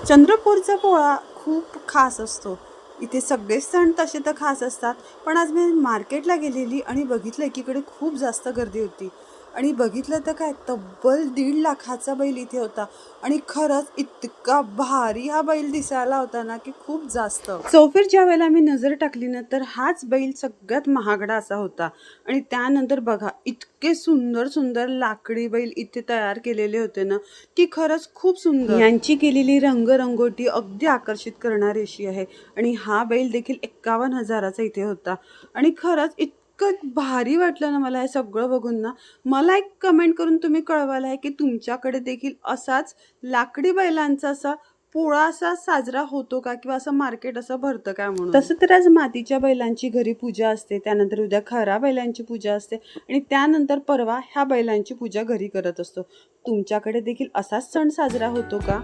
चंद्रपूरचा पोळा खूप खास असतो. इथे सगळेच सण तसे तर खास असतात, पण आज मी मार्केटला गेलेली आणि बघितलं एकीकडे खूप जास्त गर्दी होती. आणि बघितलं तर काय, तब्बल 1.5 लाखाचा बैल इथे होता. आणि खरंच इतका भारी हा बैल दिसायला होता ना, की खूप जास्त. चौफेर ज्या वेळेला मी नजर टाकली ना, तर हाच बैल सगळ्यात महागडा असा होता. आणि त्यानंतर बघा, इतके सुंदर सुंदर लाकडी बैल इथे तयार केलेले होते ना, की खरंच खूप सुंदर. यांची केलेली रंगरंगोटी अगदी आकर्षित करणारी अशी आहे. आणि हा बैल देखील 51,000चा इथे होता. आणि खरंच इतकं भारी वाटलं ना मला हे सगळं बघून ना. मला एक कमेंट करून तुम्ही कळवायला आहे की तुमच्याकडे देखील असाच लाकडी बैलांचा असा पोळा असा साजरा होतो का, किंवा असं मार्केट असं भरतं काय म्हणून. तसं तर आज मातीच्या बैलांची घरी पूजा असते, त्यानंतर उद्या खऱ्या बैलांची पूजा असते, आणि त्यानंतर परवा ह्या बैलांची पूजा घरी करत असतो. तुमच्याकडे देखील असाच सण साजरा होतो का?